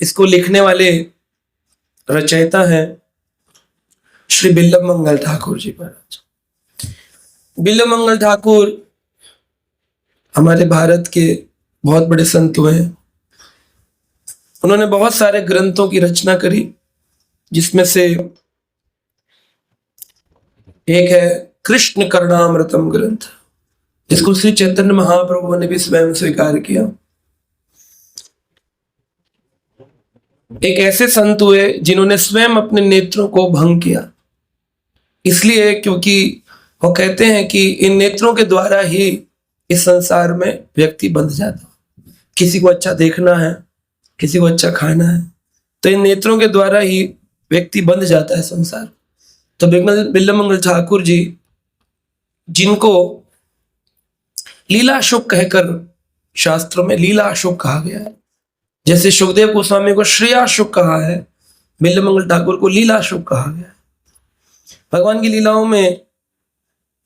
इसको लिखने वाले रचयिता हैं श्री बिल्लभ मंगल ठाकुर जी महाराज। बिल्लभ मंगल ठाकुर हमारे भारत के बहुत बड़े संत हुए हैं। उन्होंने बहुत सारे ग्रंथों की रचना करी, जिसमें से एक है कृष्ण करणामृतम ग्रंथ, जिसको श्री चैतन्य महाप्रभु ने भी स्वयं स्वीकार किया। एक ऐसे संत हुए जिन्होंने स्वयं अपने नेत्रों को भंग किया, इसलिए क्योंकि वो कहते हैं कि इन नेत्रों के द्वारा ही इस संसार में व्यक्ति बंध जाता है। किसी को अच्छा देखना है, किसी को अच्छा खाना है, तो इन नेत्रों के द्वारा ही व्यक्ति बंध जाता है संसार। तो बिल्लभ मंगल ठाकुर जी, जिनको लीला शुक कहकर शास्त्रों में लीला शुक कहा गया है, जैसे सुखदेव गोस्वामी को श्रेया शुक कहा है, बिल्लभ मंगल ठाकुर को लीला शुक कहा गया है। भगवान की लीलाओं में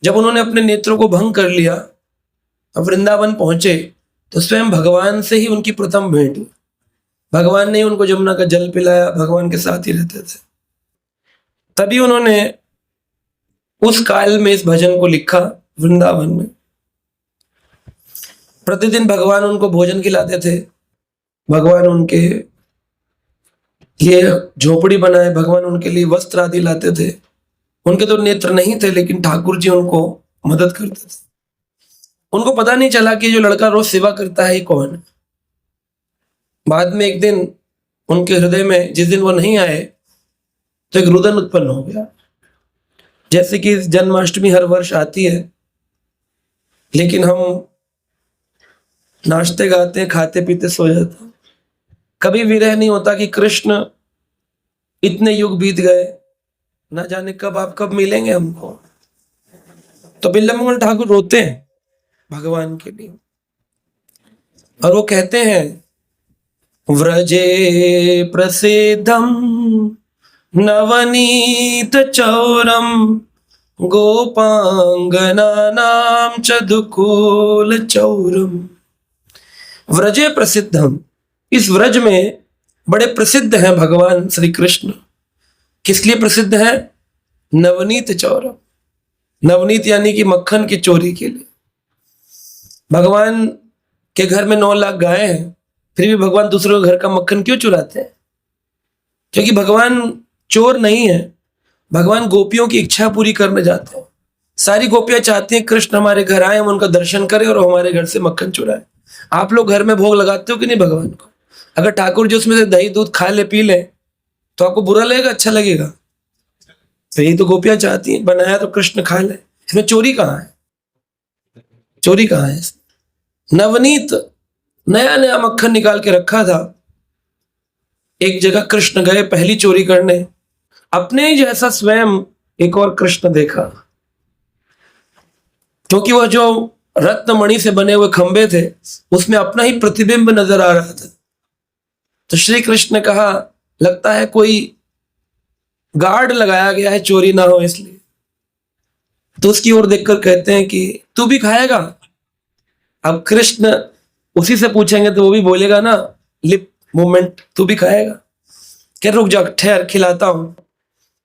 जब उन्होंने अपने नेत्रों को भंग कर लिया और वृंदावन पहुंचे, तो स्वयं भगवान से ही उनकी प्रथम भेंट हुई। भगवान ने उनको जमुना का जल पिलाया, भगवान के साथ ही रहते थे। तभी उन्होंने उस काल में इस भजन को लिखा वृंदावन में। प्रतिदिन भगवान उनको भोजन खिलाते थे, भगवान उनके लिए झोपड़ी बनाए, भगवान उनके लिए वस्त्र आदि लाते थे। उनके तो नेत्र नहीं थे, लेकिन ठाकुर जी उनको मदद करते थे। उनको पता नहीं चला कि जो लड़का रोज सेवा करता है ये कौन है। बाद में एक दिन उनके हृदय में, जिस दिन वो नहीं आए, तो एक रुदन उत्पन्न हो गया। जैसे कि जन्माष्टमी हर वर्ष आती है, लेकिन हम नाचते गाते खाते पीते सो जाते हैं। कभी विरह नहीं होता कि कृष्ण इतने युग बीत गए, ना जाने कब मिलेंगे हमको। तो बिल्लभ मंगल ठाकुर रोते हैं भगवान के लिए, और वो कहते हैं व्रजे प्रसिद्धम नवनीत चौरम गोपांगनानाम च दुकूल चौरम। व्रजे प्रसिद्धम, इस व्रज में बड़े प्रसिद्ध हैं भगवान श्री कृष्ण। किस लिए प्रसिद्ध है? नवनीत चौरम, नवनीत यानी कि मक्खन की चोरी के लिए। भगवान के घर में 9 लाख गाय हैं, फिर भी भगवान दूसरों के घर का मक्खन क्यों चुराते हैं? क्योंकि भगवान चोर नहीं है, भगवान गोपियों की इच्छा पूरी करने जाते हैं। सारी गोपियां चाहती हैं कृष्ण हमारे घर आए, हम उनका दर्शन करें और हमारे घर से मक्खन चुराए। आप लोग घर में भोग लगाते हो कि नहीं भगवान को? अगर ठाकुर जी उसमें से दही दूध खा ले पी ले, तो आपको बुरा लगेगा, अच्छा लगेगा? तो यही तो गोपियां चाहती हैं, बनाया तो कृष्ण खा ले। इसमें चोरी कहाँ है? चोरी कहाँ है? नवनीत नया नया मक्खन निकाल के रखा था। एक जगह कृष्ण गए पहली चोरी करने, अपने ही जैसा स्वयं एक और कृष्ण देखा, क्योंकि वह जो रत्नमणि से बने हुए खंबे थे उसमें अपना ही प्रतिबिंब नजर आ रहा था। तो श्री कृष्ण ने कहा, लगता है कोई गार्ड लगाया गया है, चोरी ना हो इसलिए। तो उसकी ओर देखकर कहते हैं कि तू भी खाएगा? अब कृष्ण उसी से पूछेंगे तो वो भी बोलेगा ना, लिप मूवमेंट, तू भी खाएगा? क्या, रुक जा, ठहर, खिलाता हूं।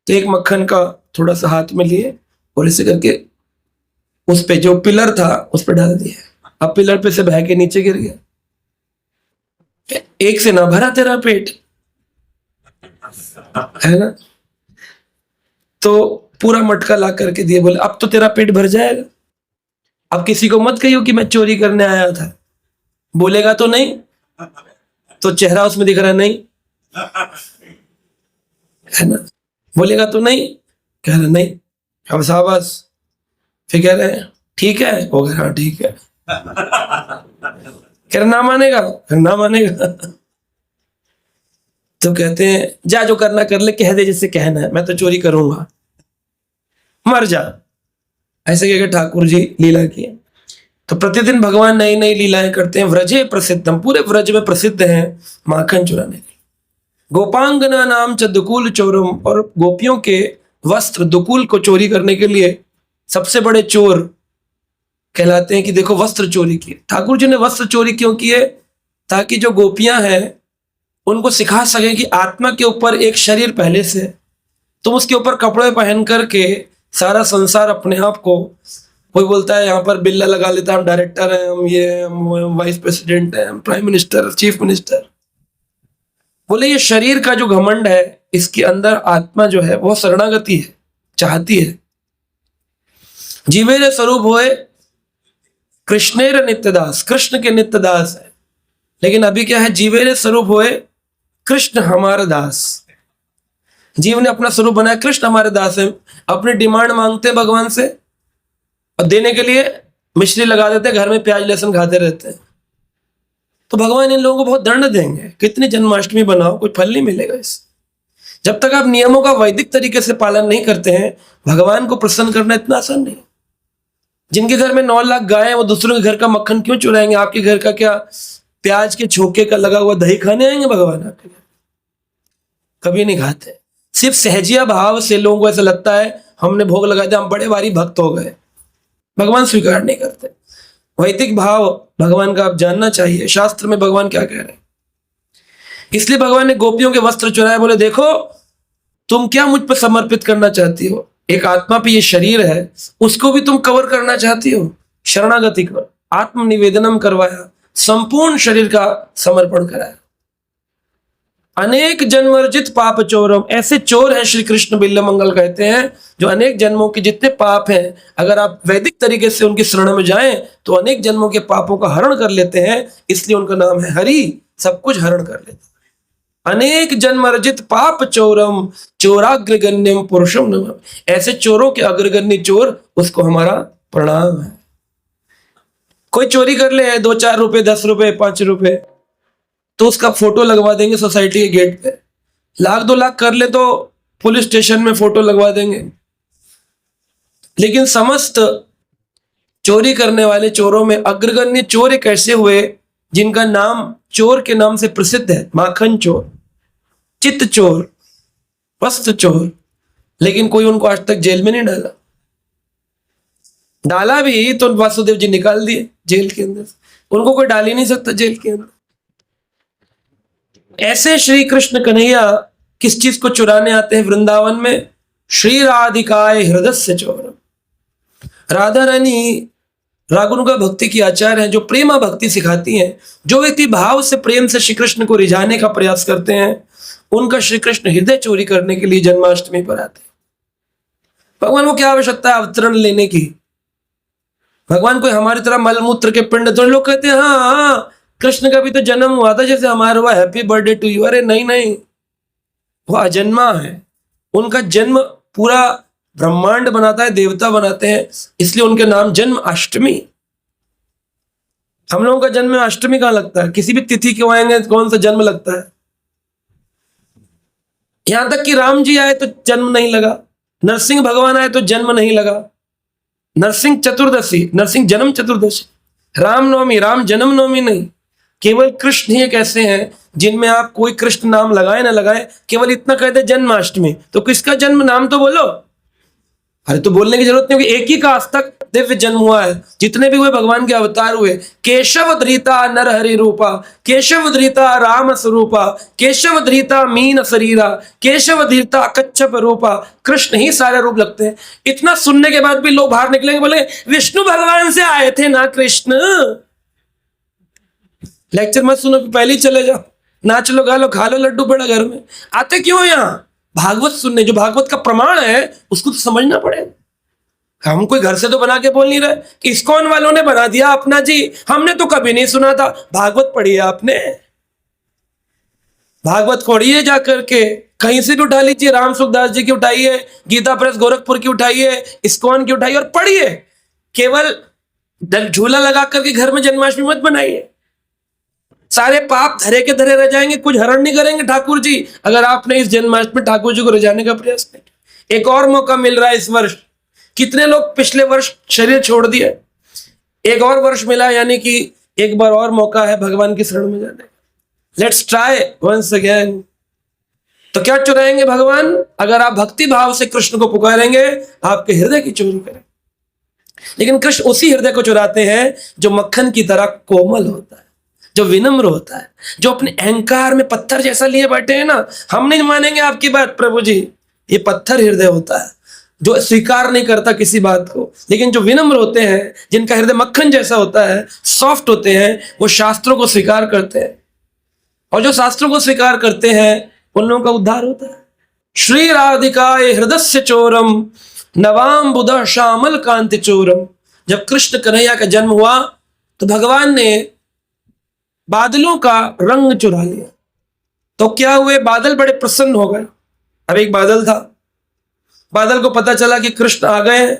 तो एक मक्खन का थोड़ा सा हाथ में लिए और इसे करके उस पे जो पिलर था उस पे डाल दिया। अब पिलर पे से बह के नीचे गिर गया। एक से ना भरा तेरा पेट, है ना? तो पूरा मटका ला करके दिए, बोले अब तो तेरा पेट भर जाएगा। अब किसी को मत कहियो कि मैं चोरी करने आया था। बोलेगा तो नहीं, तो चेहरा उसमें दिख रहा नहीं, है ना? बोलेगा तो नहीं, कह रहा नहीं, अब शाबाश। फिर कह रहे ठीक है, हो गया, हाँ ठीक है। कह रहा ना मानेगा, ना मानेगा। तो कहते हैं जा, जो करना कर ले, कह दे जिससे कहना है, मैं तो चोरी करूंगा, मर जा। ऐसे कहकर ठाकुर जी लीला किए। तो प्रतिदिन भगवान नई नई लीलाएं करते हैं। व्रजे प्रसिद्धम, पूरे व्रज में प्रसिद्ध हैं माखन चुराने के। गोपांगना नाम च दुकूल चोरम, और गोपियों के वस्त्र दुकूल को चोरी करने के लिए सबसे बड़े चोर कहलाते हैं कि देखो वस्त्र चोरी किए। ठाकुर जी ने वस्त्र चोरी क्यों किए? ताकि जो गोपियां हैं उनको सिखा सके कि आत्मा के ऊपर एक शरीर पहले से है, तुम उसके ऊपर कपड़े पहन करके सारा संसार अपने आप को, कोई बोलता है यहाँ पर बिल्ला लगा लेता है, हम डायरेक्टर हैं, हम ये हैं, हम वाइस प्रेसिडेंट हैं, हम प्राइम मिनिस्टर, चीफ मिनिस्टर। बोले ये शरीर का जो घमंड है, इसके अंदर आत्मा जो है वो शरणागति है, चाहती है। जीवेर स्वरूप होए कृष्णेर नित्यदास, कृष्ण के नित्यदास है। लेकिन अभी क्या है, जीवेर स्वरूप होए कृष्ण हमारा दास। जीव ने अपना स्वरूप बनाया, कृष्ण हमारे दास है। अपनी डिमांड मांगते हैं भगवान से और देने के लिए मिश्री लगा देते हैं, घर में प्याज लहसुन खाते रहते हैं। तो भगवान इन लोगों को बहुत दंड देंगे, कितनी जन्माष्टमी बनाओ, कोई फल नहीं मिलेगा इससे। जब तक आप नियमों का वैदिक तरीके से पालन नहीं करते हैं, भगवान को प्रसन्न करना इतना आसान नहीं। जिनके घर में 9 लाख गाय है, वो दूसरों के घर का मक्खन क्यों चुराएंगे? आपके घर का क्या प्याज के छोके का लगा हुआ दही खाने आएंगे भगवान आपके घर? कभी नहीं खाते। सिर्फ सहजिया भाव से लोगों को ऐसा लगता है हमने भोग लगा दिया, हम बड़े भारी भक्त हो गए। भगवान स्वीकार नहीं करते। वैदिक भाव भगवान का आप जानना चाहिए, शास्त्र में भगवान क्या कह रहे हैं। इसलिए भगवान ने गोपियों के वस्त्र चुराए, बोले देखो तुम क्या मुझ पर समर्पित करना चाहती हो? एक आत्मा पे ये शरीर है, उसको भी तुम कवर करना चाहती हो। शरणागति कर, आत्मनिवेदनम करवाया, संपूर्ण शरीर का समर्पण कराया। अनेक जन्मर्जित पाप चोरम, ऐसे चोर हैं श्री कृष्ण बिल्ल मंगल कहते हैं, जो अनेक जन्मों के जितने पाप हैं, अगर आप वैदिक तरीके से उनकी शरण में जाएं तो अनेक जन्मों के पापों का हरण कर लेते हैं। इसलिए उनका नाम है हरि, सब कुछ हरण कर लेता है। अनेक जन्मर्जित पाप चोरम चोराग्रगण्यम पुरुषम नमः, ऐसे चोरों के अग्रगण्य चोर, उसको हमारा प्रणाम है। कोई चोरी कर ले 2-4 रुपए, 10 रुपए, 5 रुपए, तो उसका फोटो लगवा देंगे सोसाइटी के गेट पे। 1-2 लाख कर ले तो पुलिस स्टेशन में फोटो लगवा देंगे। लेकिन समस्त चोरी करने वाले चोरों में अग्रगण्य चोर एक ऐसे हुए जिनका नाम चोर के नाम से प्रसिद्ध है। माखन चोर, चित्त चोर, वस्त्र चोर। लेकिन कोई उनको आज तक जेल में नहीं डाला। डाला भी तो वासुदेव जी निकाल दिए जेल के अंदर, उनको कोई डाल ही नहीं सकता जेल के अंदर। ऐसे श्री कृष्ण कन्हैया किस चीज को चुराने आते हैं वृंदावन में? श्री राधिकाय हृदय से चोर। राधा रानी रागुनुगा भक्ति की आचार्य हैं, जो प्रेमा भक्ति सिखाती हैं। जो व्यक्ति भाव से प्रेम से श्री कृष्ण को रिझाने का प्रयास करते हैं, उनका श्री कृष्ण हृदय चोरी करने के लिए जन्माष्टमी पर आते हैं। भगवान को क्या आवश्यकता है अवतरण लेने की? भगवान कोई हमारी तरह मलमूत्र के पिंड, तो लोग कहते हैं हाँ कृष्ण का भी तो जन्म हुआ था जैसे हमारा हुआ, हैप्पी बर्थडे टू यू। अरे नहीं नहीं, वो अजन्मा है। उनका जन्म पूरा ब्रह्मांड बनाता है, देवता बनाते हैं, इसलिए उनके नाम जन्म अष्टमी। हम लोगों का जन्म अष्टमी कहां लगता है? किसी भी तिथि क्यों आएंगे, कौन सा जन्म लगता है? यहां तक कि राम जी आए तो जन्म नहीं लगा, नरसिंह भगवान आए तो जन्म नहीं लगा। नरसिंह चतुर्दशी, नरसिंह जन्म चतुर्दशी, रामनवमी, राम जन्म नवमी नहीं। केवल कृष्ण ही एक ऐसे हैं जिनमें आप कोई कृष्ण नाम लगाए ना लगाए, केवल इतना कहते जन्माष्टमी। तो किसका जन्म नाम तो बोलो। अरे तो बोलने की जरूरत नहीं होगी, एक ही का आज तक दिव्य जन्म हुआ है। जितने भी हुए भगवान के अवतार हुए, केशव धृता नर हरि रूपा, केशव धृता राम स्वरूपा, केशव धृता मीन शरीरा, केशव धृता कच्छप रूपा। कृष्ण ही सारे रूप लगते हैं। इतना सुनने के बाद भी लोग बाहर निकलेंगे, बोले विष्णु भगवान से आए थे ना कृष्ण। लेक्चर मत सुनो, पहले ही चले जाओ, नाच लो, गा लो, खा लो लड्डू बड़ा घर में। आते क्यों यहाँ? भागवत सुनने। जो भागवत का प्रमाण है उसको तो समझना पड़ेगा। हम कोई घर से तो बना के बोल नहीं रहे कि इस्कॉन वालों ने बना दिया अपना जी, हमने तो कभी नहीं सुना था। भागवत पढ़िए आपने, भागवत पढ़िए जाकर के, कहीं से भी उठा लीजिए, राम सुखदास जी की उठाइए, गीता प्रेस गोरखपुर की उठाइए, इस्कॉन की उठाइए और पढ़िए। केवल झूला लगा करके घर में जन्माष्टमी मत बनाइए। सारे पाप धरे के धरे रह जाएंगे, कुछ हरण नहीं करेंगे ठाकुर जी अगर आपने इस जन्माष्टमी ठाकुर जी को रिझाने का प्रयास नहीं। एक और मौका मिल रहा है इस वर्ष। कितने लोग पिछले वर्ष शरीर छोड़ दिए, एक और वर्ष मिला, यानी कि एक बार और मौका है भगवान की शरण में जाने का। Let's try once again. तो क्या चुराएंगे भगवान? अगर आप भक्ति भाव से कृष्ण को पुकारेंगे, आपके हृदय की चोरी करें। लेकिन कृष्ण उसी हृदय को चुराते हैं जो मक्खन की तरह कोमल होता है, जो विनम्र होता है, जो अपने अहंकार में पत्थर जैसा लिए बैठे हैं ना, हम नहीं मानेंगे आपकी बात प्रभु जी, ये पत्थर हृदय होता है जो स्वीकार नहीं करता किसी बात को। लेकिन जो विनम्र होते हैं, जिनका हृदय मक्खन जैसा होता है, सॉफ्ट होते हैं, वो शास्त्रों को स्वीकार करते हैं, और जो शास्त्रों को स्वीकार करते हैं उन लोगों का उद्धार होता है। श्री राधिकाय हृदय चोरम नवाम बुध श्यामल कांति चोरम। जब कृष्ण कन्हैया का जन्म हुआ तो भगवान ने बादलों का रंग चुरा लिया। तो क्या हुए, बादल बड़े प्रसन्न हो गए। अब एक बादल था, बादल को पता चला कि कृष्ण आ गए हैं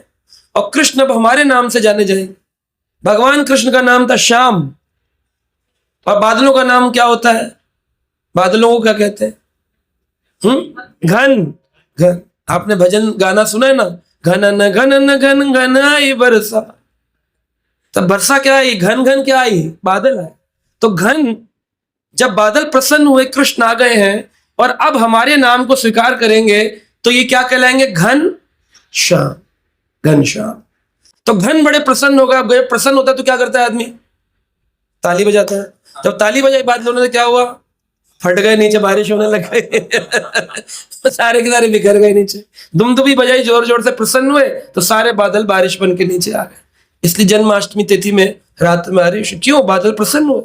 और कृष्ण अब हमारे नाम से जाने जाएंगे। भगवान कृष्ण का नाम था श्याम, और बादलों का नाम क्या होता है, बादलों को क्या कहते हैं, घन। घन, आपने भजन गाना सुना है ना, घनन घनन घन घन आई बरसा। तब बरसा क्या आई, घन घन क्या आई, बादल आए। तो घन, जब बादल प्रसन्न हुए कृष्ण आ गए हैं और अब हमारे नाम को स्वीकार करेंगे तो ये क्या कहलाएंगे, घन श्याम, घन श्याम। तो घन बड़े प्रसन्न होगा। अब प्रसन्न होता है तो क्या करता है आदमी, ताली बजाता है। जब ताली बजाई बादलों ने, क्या हुआ, फट गए नीचे, बारिश होने लग गई सारे के सारे बिखर गए नीचे। दुमदुमी बजाई जोर जोर से, प्रसन्न हुए तो सारे बादल बारिश बन के नीचे आ गए। इसलिए जन्माष्टमी तिथि में रात में बारिश, क्यों, बादल प्रसन्न हुए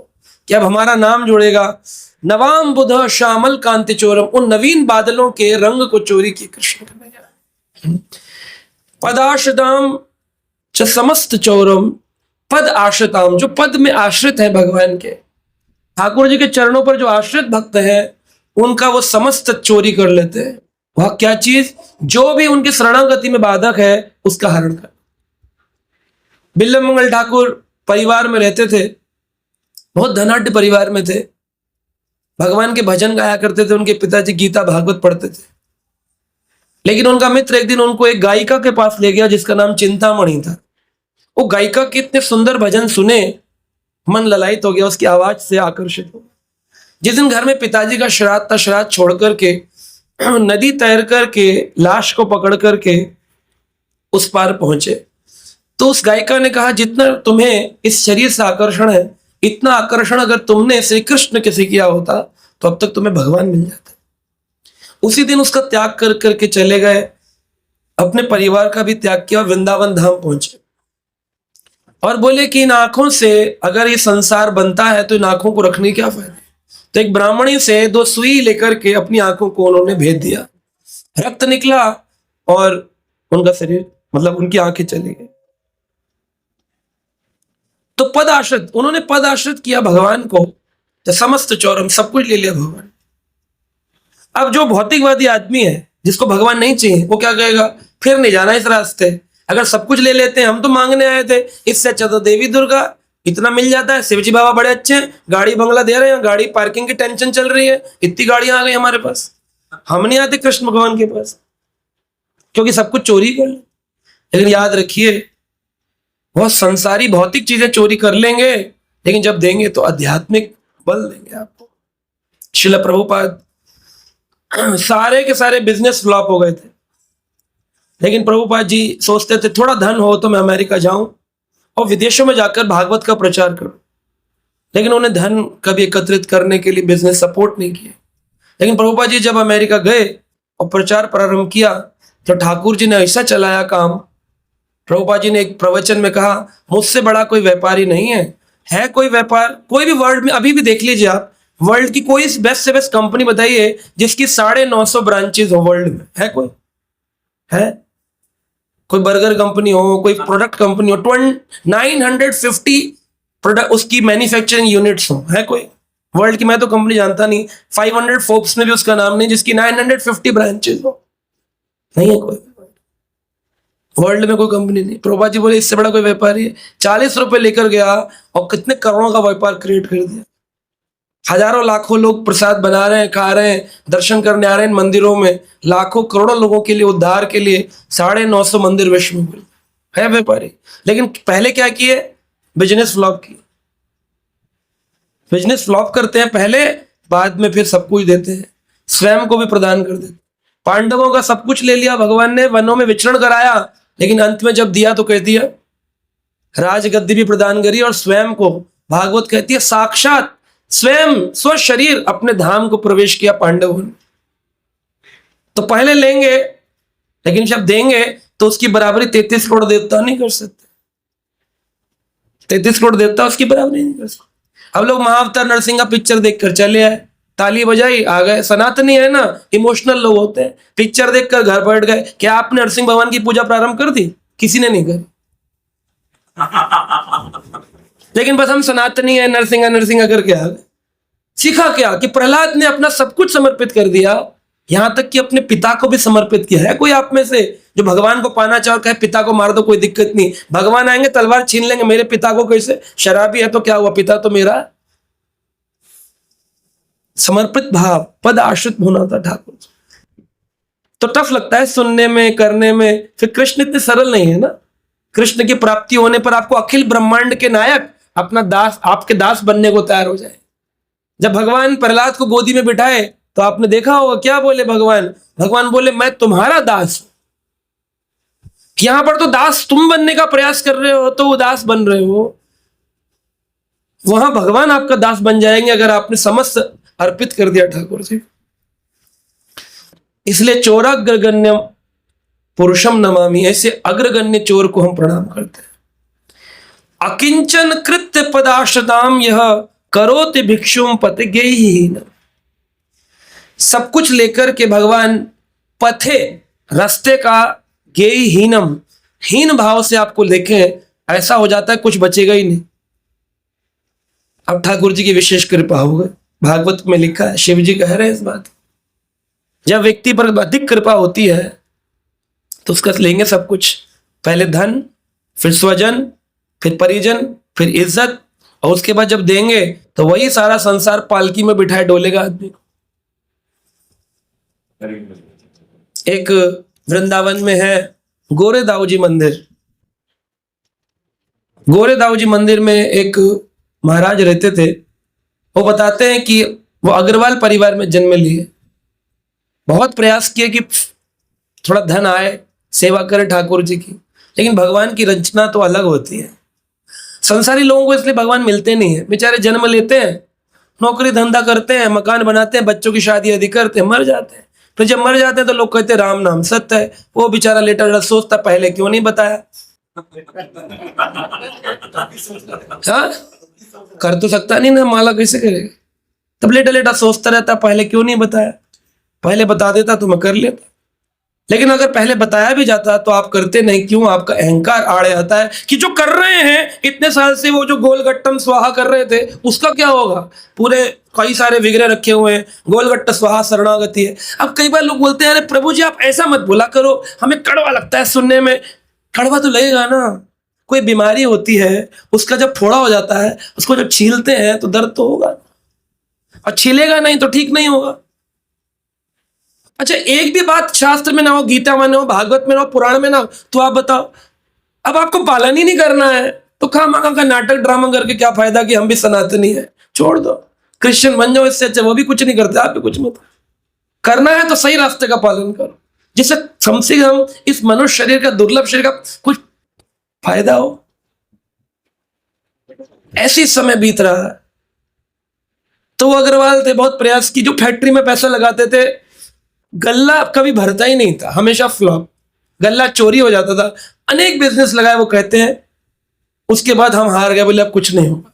कि अब हमारा नाम जुड़ेगा। नवाम बुध श्यामल कांति चोरम, उन नवीन बादलों के रंग को चोरी की कृष्ण ने। पदाश्रदाम च समस्त चोरम, पद आश्रिताम, जो पद में आश्रित है भगवान के, ठाकुर जी के चरणों पर जो आश्रित भक्त है उनका वो समस्त चोरी कर लेते हैं। वह क्या चीज, जो भी उनकी शरणागति में बाधक है उसका हरण कर। बिल्लम मंगल ठाकुर परिवार में रहते थे, बहुत धनाढ्य परिवार में थे, भगवान के भजन गाया करते थे, उनके पिताजी गीता भागवत पढ़ते थे। लेकिन उनका मित्र एक दिन उनको एक गायिका के पास ले गया जिसका नाम चिंतामणि था। वो गायिका के इतने सुंदर भजन सुने, मन ललायित हो गया, उसकी आवाज से आकर्षित हो। जिस दिन घर में पिताजी का श्राद्ध था, श्राद्ध छोड़ करके नदी तैर करके लाश को पकड़ करके उस पार पहुंचे, तो उस गायिका ने कहा, जितना तुम्हें इस शरीर से आकर्षण है, इतना आकर्षण अगर तुमने श्री कृष्ण के से किया होता तो अब तक तुम्हें भगवान मिल जाता। उसी दिन उसका त्याग कर करके चले गए, अपने परिवार का भी त्याग किया और वृंदावन धाम पहुंचे और बोले कि इन आंखों से अगर ये संसार बनता है तो इन आंखों को रखने क्या फायदा। तो एक ब्राह्मणी से 2 सुई लेकर के अपनी आंखों को उन्होंने भेज दिया, रक्त निकला और उनका शरीर, मतलब उनकी आंखें चली गई। तो पद आश्रित, उन्होंने पद आश्रित किया भगवान को, तो समस्त चौरम, सब कुछ ले लिया भगवान। अब जो भौतिकवादी आदमी है जिसको भगवान नहीं चाहिए, वो क्या कहेगा, फिर नहीं जाना इस रास्ते, अगर सब कुछ ले लेते हैं, हम तो मांगने आए थे, इससे अच्छा तो देवी दुर्गा, इतना मिल जाता है, शिवजी बाबा बड़े अच्छे हैं, गाड़ी बंगला दे रहे हैं, गाड़ी पार्किंग की टेंशन चल रही है, इतनी गाड़ियां आ गई हमारे पास, हम नहीं आते कृष्ण भगवान के पास, क्योंकि सब कुछ चोरी कर ले। लेकिन याद रखिए, वह संसारी भौतिक चीजें चोरी कर लेंगे, लेकिन जब देंगे तो आध्यात्मिक बल देंगे आपको। श्रील प्रभुपाद सारे के सारे बिजनेस फ्लॉप हो गए थे, लेकिन प्रभुपाद जी सोचते थे थोड़ा धन हो तो मैं अमेरिका जाऊं और विदेशों में जाकर भागवत का प्रचार करूं। लेकिन उन्हें धन कभी एकत्रित करने के लिए बिजनेस सपोर्ट नहीं किया। लेकिन प्रभुपाद जी जब अमेरिका गए और प्रचार प्रारंभ किया तो ठाकुर जी ने ऐसा चलाया काम। प्रभुपाद जी ने एक प्रवचन में कहा, मुझसे बड़ा कोई व्यापारी नहीं है कोई व्यापार, कोई भी वर्ल्ड में अभी भी देख लीजिए आप, वर्ल्ड की कोई बेस्ट से बेस्ट कंपनी बताइए जिसकी 950 ब्रांचेस हो वर्ल्ड में, है कोई, है कोई बर्गर कंपनी हो, कोई प्रोडक्ट कंपनी हो, 950 प्रोडक्ट उसकी मैन्युफैक्चरिंग यूनिट्स हो, है कोई वर्ल्ड की, मैं तो कंपनी जानता नहीं, 500 फोर्ब्स में भी उसका नाम नहीं जिसकी 950 ब्रांचेस हो, नहीं है कोई वर्ल्ड में, कोई कंपनी नहीं। प्रभुपाद जी बोले इससे बड़ा कोई व्यापारी है, 40 रुपए लेकर गया और कितने करोड़ों का व्यापार क्रिएट कर दिया। हजारों लाखों लोग प्रसाद बना रहे हैं, खा रहे हैं, दर्शन करने आ रहे हैं मंदिरों में, लाखों करोड़ों लोगों के लिए उद्धार के लिए 950 मंदिर विश्व में है व्यापारी। लेकिन पहले क्या किए, बिजनेस फ्लॉप किए। बिजनेस फ्लॉप करते हैं पहले, बाद में फिर सब कुछ देते हैं, स्वयं को भी प्रदान कर देते। पांडवों का सब कुछ ले लिया भगवान ने, वनों में विचरण कराया, लेकिन अंत में जब दिया तो कह दिया राजगद्दी भी प्रदान करी और स्वयं को, भागवत कहती है साक्षात स्वयं स्वशरीर अपने धाम को प्रवेश किया पांडवों ने। तो पहले लेंगे, लेकिन जब देंगे तो उसकी बराबरी 33 करोड़ देवता नहीं कर सकते। 33 करोड़ देवता उसकी बराबरी नहीं कर सकते। अब लोग महाअवतार नरसिंह का पिक्चर देखकर चले आए, ताली बजाई, आ गए। सनातनी है ना, इमोशनल लोग होते हैं। पिक्चर देखकर घर बैठ गए। क्या आपने नरसिंह भगवान की पूजा प्रारंभ कर दी? किसी ने नहीं करी। लेकिन बस हम सनातनी है, नरसिंह नरसिंह करके आ गए। सीखा क्या कि प्रहलाद ने अपना सब कुछ समर्पित कर दिया, यहां तक कि अपने पिता को भी समर्पित किया। है कोई आप में से जो भगवान को पाना चाहे और कहे पिता को मार दो, कोई दिक्कत नहीं, भगवान आएंगे तलवार छीन लेंगे, मेरे पिता को कैसे? शराबी है तो क्या हुआ, पिता तो मेरा। समर्पित भाव, पद आश्रित होना था ठाकुर। तो टफ लगता है सुनने में, करने में। फिर कृष्ण इतने सरल नहीं है ना। कृष्ण की प्राप्ति होने पर आपको अखिल ब्रह्मांड के नायक अपना दास, आपके दास बनने को तैयार हो जाए। जब भगवान प्रहलाद को गोदी में बिठाए तो आपने देखा होगा क्या बोले भगवान? भगवान बोले मैं तुम्हारा दास हूं। यहां पर तो दास तुम बनने का प्रयास कर रहे हो, तो वो दास बन रहे हो। वहां भगवान आपका दास बन जाएंगे अगर आपने समस्त अर्पित कर दिया ठाकुर जी। इसलिए चोराग्रगण्य पुरुषम नमामि, ऐसे अग्रगण्य चोर को हम प्रणाम करते हैं। अकिंचन कृत्य पदाश्रताम यह करोति भिक्षुम पति गेहीन। सब कुछ लेकर के भगवान पथे, रास्ते का, गेहीनम, हीन भाव से आपको लेके ऐसा हो जाता है कुछ बचेगा ही नहीं। अब ठाकुर जी की विशेष कृपा हो गई। भागवत में लिखा है, शिव जी कह रहे हैं इस बात, जब व्यक्ति पर अधिक कृपा होती है तो उसका लेंगे सब कुछ। पहले धन, फिर स्वजन, फिर परिजन, फिर इज्जत, और उसके बाद जब देंगे तो वही सारा संसार पालकी में बिठाए डोलेगा आदमी को। एक वृंदावन में है गोरेदाऊ जी मंदिर। गोरेदाऊ जी मंदिर में एक महाराज रहते थे। वो बताते हैं कि वो अग्रवाल परिवार में जन्म लिए, बहुत प्रयास किए कि थोड़ा धन आए, सेवा करे ठाकुर जी की, लेकिन भगवान की रचना तो अलग होती है। संसारी लोगों को इसलिए भगवान मिलते नहीं है। बेचारे जन्म लेते हैं, नौकरी धंधा करते हैं, मकान बनाते हैं, बच्चों की शादी आदि करते हैं, मर जाते हैं। फिर जब मर जाते हैं तो लोग कहते हैं राम नाम सत्य है। वो बेचारा लेटा सोचता पहले क्यों नहीं बताया। हाँ, कर तो सकता नहीं ना, माला कैसे करेगा? तब लेटा लेटा सोचता रहता पहले क्यों नहीं बताया, पहले बता देता तो मैं कर लेता। लेकिन अगर पहले बताया भी जाता तो आप करते नहीं क्यों? आपका अहंकार आड़े आता है कि जो कर रहे हैं इतने साल से, वो जो गोलगट्टम स्वाहा कर रहे थे उसका क्या होगा? पूरे कई सारे विग्रह रखे हुए हैं, गोलगट्टा स्वाहा शरणागति है। अब कई बार लोग बोलते हैं अरे प्रभु जी आप ऐसा मत बोला करो, हमें कड़वा लगता है सुनने में। कड़वा तो लगेगा ना, कोई बीमारी होती है, उसका जब फोड़ा हो जाता है, उसको जब छीलते हैं तो दर्द तो होगा, और छीलेगा नहीं तो ठीक नहीं होगा। अच्छा, एक भी बात शास्त्र में ना हो, गीता में ना हो, भागवत में ना हो, पुराण में ना हो, तो आप बताओ। अब आपको पालन ही नहीं करना है तो खामखा का नाटक ड्रामा करके क्या फायदा कि हम भी सनातनी है। छोड़ दो, क्रिश्चियन बन जाओ, इससे अच्छा। वो भी कुछ नहीं करते, आप भी कुछ मत करना है तो सही रास्ते का पालन करो, जिससे कम से कम इस मनुष्य शरीर का, दुर्लभ शरीर का कुछ फायदा हो। ऐसी समय बीत रहा है। तो वो अग्रवाल थे, बहुत प्रयास की, जो फैक्ट्री में पैसा लगाते थे, गल्ला कभी भरता ही नहीं था, हमेशा फ्लॉप, गल्ला चोरी हो जाता था। अनेक बिजनेस लगाए, वो कहते हैं उसके बाद हम हार गए, बोले अब कुछ नहीं होगा।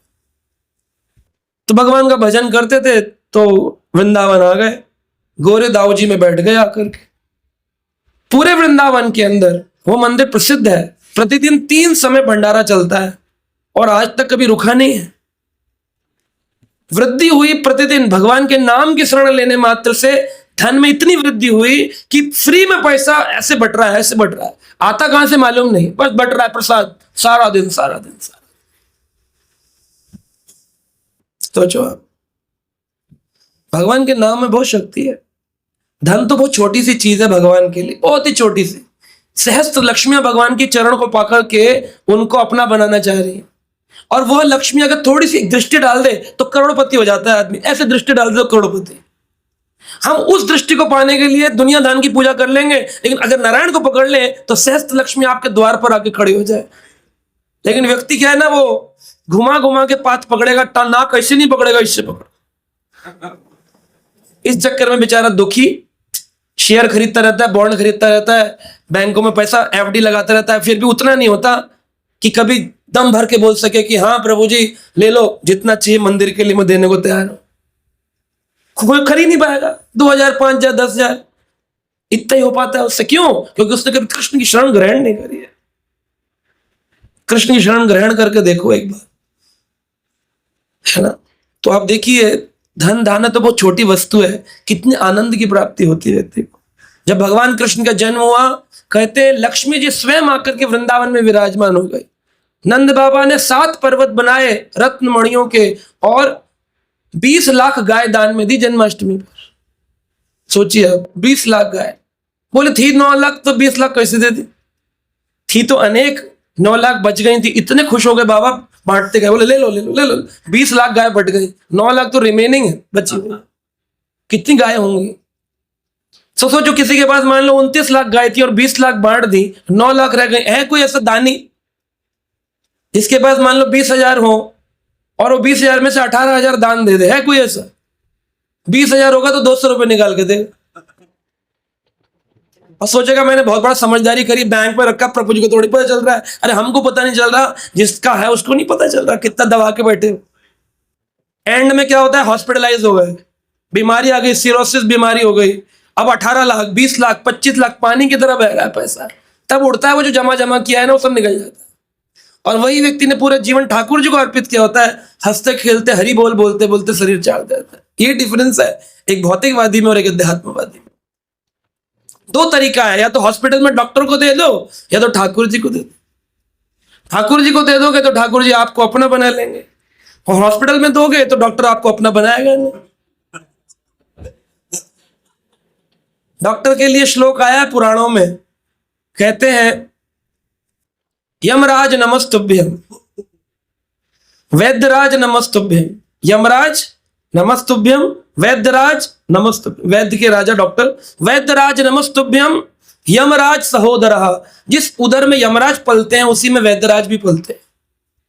तो भगवान का भजन करते थे तो वृंदावन आ गए, गोरेदाऊ जी में बैठ गए आकर के। पूरे वृंदावन के अंदर वो मंदिर प्रसिद्ध है, प्रतिदिन 3 समय भंडारा चलता है और आज तक कभी रुका नहीं है। वृद्धि हुई प्रतिदिन, भगवान के नाम की शरण लेने मात्र से धन में इतनी वृद्धि हुई कि फ्री में पैसा ऐसे बट रहा है, ऐसे बट रहा है, आता कहां से मालूम नहीं, बस बट रहा है प्रसाद, सारा दिन सारा दिन सारा। सोचो आप, भगवान के नाम में बहुत शक्ति है। धन तो बहुत छोटी सी चीज है भगवान के लिए, बहुत ही छोटी सी। सहस्त्र लक्ष्मियां भगवान के चरण को पकड़ के उनको अपना बनाना चाह रही है, और वह लक्ष्मी अगर थोड़ी सी दृष्टि डाल दे तो करोड़पति हो जाता है आदमी। ऐसे दृष्टि डाल दे तो करोड़पति। हम उस दृष्टि को पाने के लिए दुनिया दान की पूजा कर लेंगे, लेकिन अगर नारायण को पकड़ ले तो सहस्त्र लक्ष्मी आपके द्वार पर आके खड़ी हो जाए। लेकिन व्यक्ति क्या है ना, वो घुमा घुमा के पात पकड़ेगा, ना कैसे नहीं पकड़ेगा, इससे पकड़। इस चक्कर में बेचारा दुखी शेयर खरीदता रहता है, बॉन्ड खरीदता रहता है, बैंकों में पैसा एफडी लगाता रहता है, फिर भी उतना नहीं होता कि कभी दम भर के बोल सके कि हाँ प्रभु जी ले लो, जितना चाहिए मंदिर के लिए मैं देने को तैयार हूं। कोई खरीद नहीं पाएगा। 2000, 5000, 10,000 इतना ही हो पाता है उससे। क्यों? क्योंकि उसने कभी कृष्ण की शरण ग्रहण नहीं करी है। कृष्ण की शरण ग्रहण करके देखो एक बार, है ना। तो आप देखिए, धन दाना तो बहुत छोटी वस्तु है, कितने आनंद की प्राप्ति होती है व्यक्ति को। जब भगवान कृष्ण का जन्म हुआ, कहते हैं लक्ष्मी जी स्वयं आकर के वृंदावन में विराजमान हो गई। नंद बाबा ने 7 पर्वत बनाए रत्न मणियों के और 20 लाख गाय दान में दी जन्माष्टमी पर। सोचिए अब 20 लाख गाय, बोले थी 9 लाख तो 20 लाख कैसे दे दी? थी तो अनेक, 9 लाख बच गई थी। इतने खुश हो गए बाबा, बांटते गए, बोले ले लो ले लो ले लो। 20 लाख गाय बट गई, 9 लाख तो रिमेनिंग है, बची हुई। कितनी गाय होंगी? सोचो किसी के पास मान लो 29 लाख गाय थी और 20 लाख बांट दी, 9 लाख रह गए। है कोई ऐसा दानी जिसके पास मान लो 20,000 हो और वो 20,000 में से 18,000 दान दे दे? है कोई ऐसा? 20,000 होगा तो 200 रुपए निकाल के देगा और सोचेगा मैंने बहुत बड़ा समझदारी करी, बैंक में रखा, प्रभु जी को थोड़ी पता चल रहा है। अरे हमको पता नहीं चल रहा, जिसका है उसको नहीं पता चल रहा, कितना दबा के बैठे हो। एंड में क्या होता है? हॉस्पिटलाइज हो गए, बीमारी आ गई, सिरोसिस बीमारी हो गई। अब 18 लाख, 20 लाख, 25 लाख पानी की तरह बह रहा है पैसा। तब उड़ता है वो जो जमा किया है ना, वो सब निकल जाता है। और वही व्यक्ति ने पूरा जीवन ठाकुर जी को अर्पित किया होता है, हंसते खेलते हरि बोल बोलते बोलते शरीर चाट देता है। ये डिफरेंस है एक भौतिकवादी में और एक अध्यात्मवादी में। 2 तरीका है, या तो हॉस्पिटल में डॉक्टर को दे दो या तो ठाकुर जी को दे दो। ठाकुर जी को दे दोगे तो ठाकुर जी आपको अपना बना लेंगे, और हॉस्पिटल में दोगे तो डॉक्टर आपको अपना बनाएगा नहीं। डॉक्टर के लिए श्लोक आया है पुराणों में, कहते हैं यमराज नमस्तुभ्यम, वैद्यराज नमस्तुभ्यम। यमराज नमस्तुभ्यम, वैद्यराज नमस्तुभ्यम। वैद्य के राजा डॉक्टर, वैद्यराज नमस्तुभ्यम यमराज सहोदरः। जिस उदर में यमराज पलते हैं उसी में वैद्यराज भी पलते हैं।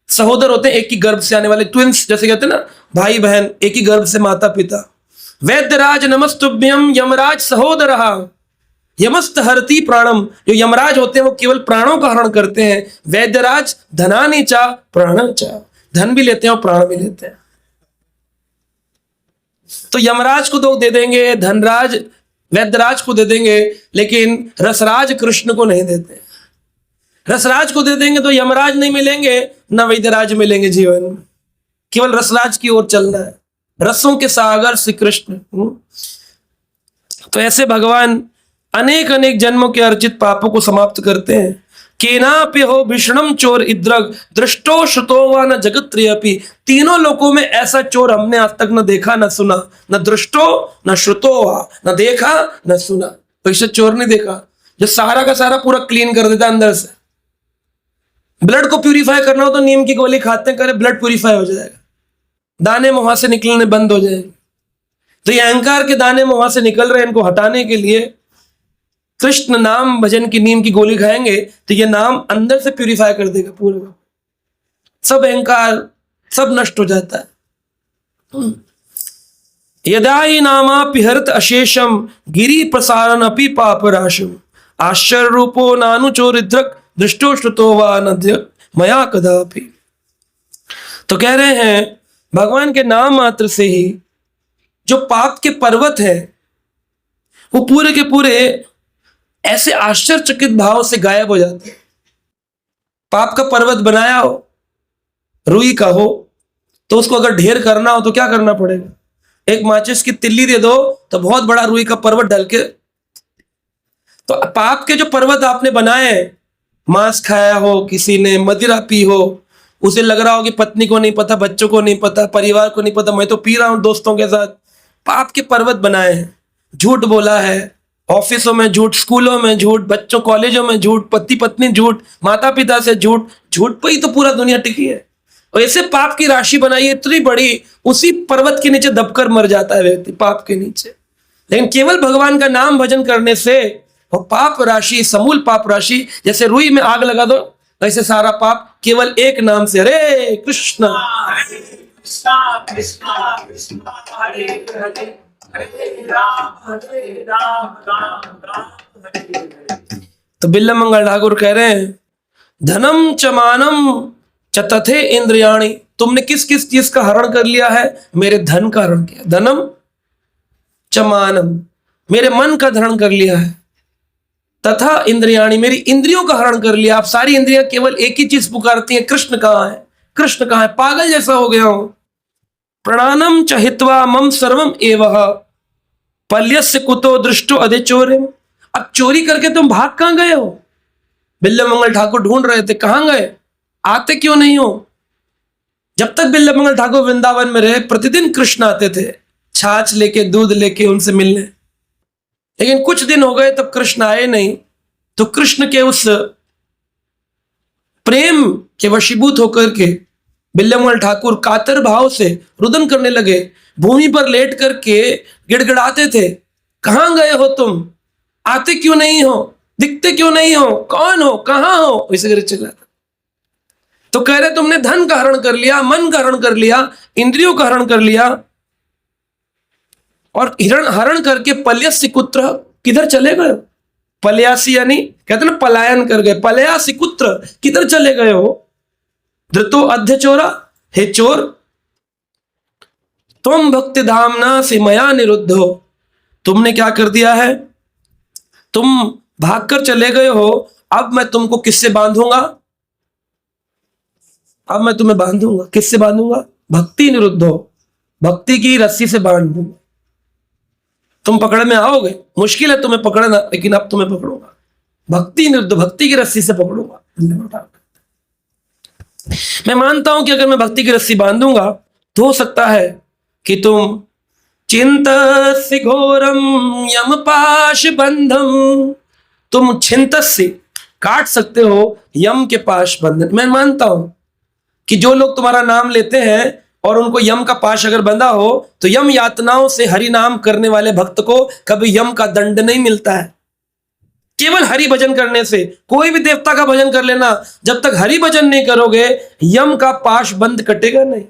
सहोदर होते हैं एक ही गर्भ से आने वाले, ट्विंस जैसे कहते हैं ना, भाई बहन, एक ही गर्भ से माता पिता। वैद्यराज नमस्तुभ्यम यमराज सहोदरः यमस्त हरति प्राणम। जो यमराज होते हैं वो केवल प्राणों का हरण करते हैं। वैद्यराज धनानि चा प्राणं चा, धन भी लेते हैं और प्राण भी लेते हैं। तो यमराज को तो दे देंगे, धनराज वैद्यराज को दे देंगे, लेकिन रसराज कृष्ण को नहीं देते। रसराज को दे देंगे तो यमराज नहीं मिलेंगे, ना वैद्यराज मिलेंगे जीवन में। केवल रसराज की ओर चलना है, रसों के सागर श्री कृष्ण। तो ऐसे भगवान अनेक अनेक जन्मों के अर्जित पापों को समाप्त करते हैं। केनापि हो भीषणम चोर इद्रग दृष्टो श्रुतो वा न जगत्रियपि। तीनों लोकों में ऐसा चोर हमने आज तक न देखा न सुना, न दृष्टो न श्रुतो वा, न देखा न सुना। तो ऐसा चोर नहीं देखा जो सारा का सारा पूरा क्लीन कर देता अंदर से। ब्लड को प्यूरिफाई करना हो तो नीम की गोली खाते हैं, करे ब्लड प्यूरिफाई हो जाएगा, दाने मुंह से निकलने बंद हो जाएंगे। तो ये अहंकार के दाने मुंह से निकल रहे हैं, इनको हटाने के लिए कृष्ण नाम भजन की नीम की गोली खाएंगे तो ये नाम अंदर से प्यूरिफाई कर देगा पूरा, सब अहंकार सब नष्ट हो जाता है। यदा ही नामा पिहरत अशेषम गिरी प्रसारण अपि पापराशम आश्चर्य रूपो नानुचोरिद्रक दृष्टो श्रुतो वा नद्य मया कदापि। तो कह रहे हैं भगवान के नाम मात्र से ही जो पाप के पर्वत है वो पूरे के पूरे ऐसे आश्चर्यचकित भाव से गायब हो जाते हैं। पाप का पर्वत बनाया हो, रुई का हो, तो उसको अगर ढेर करना हो तो क्या करना पड़ेगा? एक माचिस की तिल्ली दे दो तो बहुत बड़ा रुई का पर्वत डल के। तो पाप के जो पर्वत आपने बनाए, मांस खाया हो, किसी ने मदिरा पी हो, उसे लग रहा हो कि पत्नी को नहीं पता, बच्चों को नहीं पता, परिवार को नहीं पता, मैं तो पी रहा हूं दोस्तों के साथ। पाप के पर्वत बनाए हैं, झूठ बोला है, ऑफिसों में झूठ, स्कूलों में झूठ, बच्चों कॉलेजों में झूठ, पति पत्नी झूठ, माता पिता से झूठ, झूठ पर ही तो पूरा दुनिया टिकी है। और ऐसे पाप की राशि बनाई है इतनी बड़ी, उसी पर्वत के नीचे दबकर मर जाता है व्यक्ति, पाप के नीचे। लेकिन केवल भगवान का नाम भजन करने से वो पाप राशि, समूल पाप राशि, जैसे रुई में आग लगा दो, ऐसे सारा पाप केवल एक नाम से, हरे कृष्ण कृष्णा कृष्णा हरे हरे हरे राम राम राम हरे। तो बिल्लम मंगल ठाकुर कह रहे हैं, धनम च मानम च तथे इंद्रियाणी, तुमने किस किस चीज का हरण कर लिया है? मेरे धन का हरण किया। धनम च मानम, मेरे मन का हरण कर लिया है। तथा इंद्रियाणी, मेरी इंद्रियों का हरण कर लिया। आप सारी इंद्रियां केवल एक ही चीज पुकारती हैं, कृष्ण कहाँ है, कृष्ण कहाँ है। पागल जैसा हो गया हूं। प्रणानम च हित्वा मम सर्वम एवह पल्यस्य कुतो दृष्टो अधिचोरिम। अब चोरी करके तुम भाग कहां गए हो? बिल्लम मंगल ठाकुर ढूंढ रहे थे, कहां गए, आते क्यों नहीं हो? जब तक बिल्लम मंगल ठाकुर वृंदावन में रहे, प्रतिदिन कृष्ण आते थे छाछ लेके, दूध लेके उनसे मिलने। लेकिन कुछ दिन हो गए तब कृष्ण आए नहीं। तो कृष्ण के उस प्रेम के वशीभूत होकर के बिल्लम मंगल ठाकुर कातर भाव से रुदन करने लगे। भूमि पर लेट करके गिड़गिड़ाते थे, कहां गए हो तुम, आते क्यों नहीं हो, दिखते क्यों नहीं हो, कौन हो, कहां हो, इसे करके चिल्लाते। तो कह रहे तुमने धन का हरण कर लिया, मन का हरण कर लिया, इंद्रियों का हरण कर लिया, और हरण करके पल्यस्य कुत्र, किधर चले गए? पलयासी यानी कहते ना पलायन कर गए। पलयासी कुत्र, किधर चले गए हो? धृतो अध्य चोरा, हे चोर, तुम भक्ति धामना से मया निरुद्ध हो। तुमने क्या कर दिया है? तुम भागकर चले गए हो। अब मैं तुमको किससे बांधूंगा? अब मैं तुम्हें बांधूंगा, किससे बांधूंगा? भक्ति निरुद्ध हो, भक्ति की रस्सी से बांध दूंगा। तुम पकड़ में आओगे, मुश्किल है तुम्हें पकड़ना, लेकिन अब तुम्हें पकड़ूंगा। भक्ति निरुद्ध, भक्ति की रस्सी से पकड़ूंगा। मैं मानता हूं कि अगर मैं भक्ति की रस्सी बांधूंगा तो हो सकता है कि तुम चिंतस्य घोरम यम पाश बंधम, तुम छिंतस्य काट सकते हो यम के पाश बंधन। मैं मानता हूं कि जो लोग तुम्हारा नाम लेते हैं और उनको यम का पाश अगर बंधा हो, तो यम यातनाओं से हरि नाम करने वाले भक्त को कभी यम का दंड नहीं मिलता है। केवल हरि भजन करने से, कोई भी देवता का भजन कर लेना, जब तक हरि भजन नहीं करोगे यम का पाश बंद कटेगा नहीं।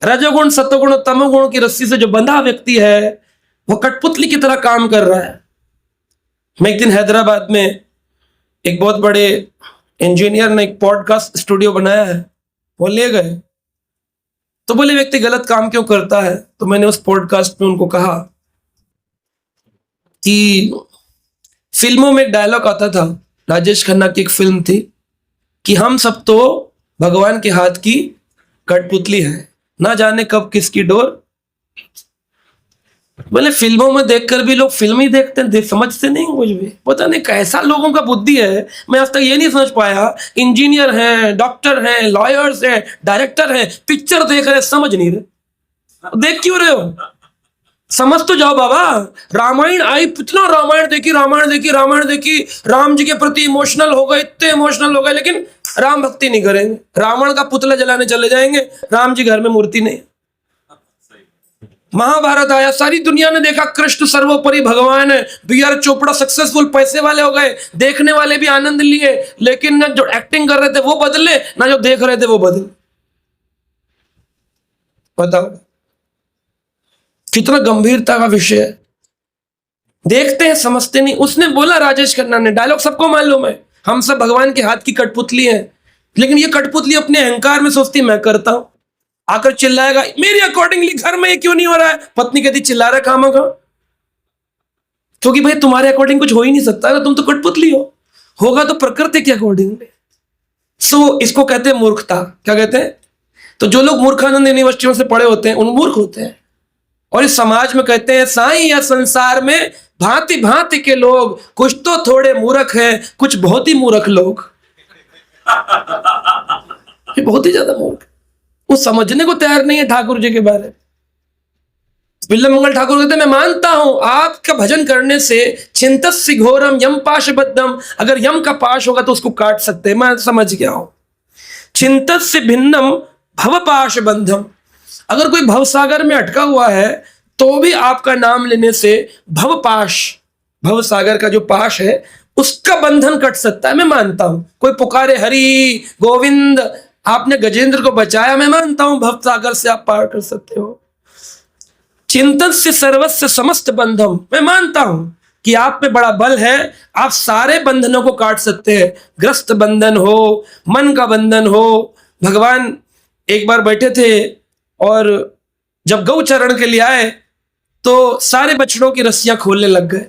रजोगुण सतोगुण तमोगुण की रस्सी से जो बंधा व्यक्ति है वो कठपुतली की तरह काम कर रहा है। मैं एक दिन हैदराबाद में एक बहुत बड़े इंजीनियर ने एक पॉडकास्ट स्टूडियो बनाया है, वो ले गए तो बोले व्यक्ति गलत काम क्यों करता है? तो मैंने उस पॉडकास्ट में उनको कहा कि फिल्मों में एक डायलॉग आता था, राजेश खन्ना की एक फिल्म थी कि हम सब तो भगवान के हाथ की कठपुतली है, ना जाने कब किसकी डोर। बोले फिल्मों में देखकर भी लोग फिल्म ही देखते हैं, समझते नहीं कुछ भी। पता नहीं कैसा लोगों का बुद्धि है, मैं आज तक ये नहीं समझ पाया। इंजीनियर हैं, डॉक्टर हैं, लॉयर्स हैं, डायरेक्टर हैं, पिक्चर देख रहे, समझ नहीं रहे। देख क्यों रहे हो? समझ तो जाओ बाबा। रामायण आई, इतना रामायण देखी, राम जी के प्रति इमोशनल हो गए, इतने इमोशनल हो गए, लेकिन राम भक्ति नहीं करेंगे। रावण का पुतला जलाने चले जाएंगे, राम जी घर में मूर्ति नहीं। महाभारत आया, सारी दुनिया ने देखा कृष्ण सर्वोपरि भगवान है। बी.आर. चोपड़ा सक्सेसफुल, पैसे वाले हो गए, देखने वाले भी आनंद लिए, लेकिन ना जो एक्टिंग कर रहे थे वो बदले, ना जो देख रहे थे वो बदले। बताओ कितना गंभीरता का विषय है। देखते हैं, समझते नहीं। उसने बोला, राजेश खन्ना ने, डायलॉग सबको मालूम है, हम सब भगवान के हाथ की कठपुतली हैं, लेकिन ये कठपुतली अपने अहंकार में सोचती मैं करता हूं। आकर चिल्लाएगा मेरी अकॉर्डिंगली घर में ये क्यों नहीं हो रहा है? पत्नी कहती चिल्ला रहा खामखा, क्योंकि भाई तुम्हारे अकॉर्डिंग कुछ हो ही नहीं सकता ना, तुम तो कठपुतली हो। होगा तो प्रकृति के अकॉर्डिंग। सो इसको कहते हैं मूर्खता। क्या कहते हैं? तो जो लोग मूर्खानंद यूनिवर्सिटियों से पढ़े होते हैं उन मूर्ख होते हैं। और इस समाज में कहते हैं साईं, या संसार में भांति भांति के लोग, कुछ तो थोड़े मूर्ख हैं, कुछ बहुत ही मूर्ख लोग। बहुत ही ज्यादा मूर्ख, वो समझने को तैयार नहीं है ठाकुर जी के बारे में। बिल्लम मंगल ठाकुर कहते हैं मैं मानता हूं आपका भजन करने से चिंतस्य घोरम यम पाशबद्धम, अगर यम का पाश होगा तो उसको काट सकते हैं। मैं समझ गया हूं। चिंतस्य भिन्नम भव पाश बंधम, अगर कोई भवसागर में अटका हुआ है तो भी आपका नाम लेने से भव पाश, भव सागर का जो पाश है उसका बंधन कट सकता है, मैं मानता हूं। कोई पुकारे हरि गोविंद, आपने गजेंद्र को बचाया, मैं मानता हूं भक्त सागर से आप पार कर सकते हो। चिंतन से सर्वस्व समस्त बंधम, मैं मानता हूं कि आप में बड़ा बल है, आप सारे बंधनों को काट सकते हैं। ग्रस्त बंधन हो, मन का बंधन हो। भगवान एक बार बैठे थे और जब गौ चरण के लिए आए तो सारे बछड़ों की रस्सियां खोलने लग गए।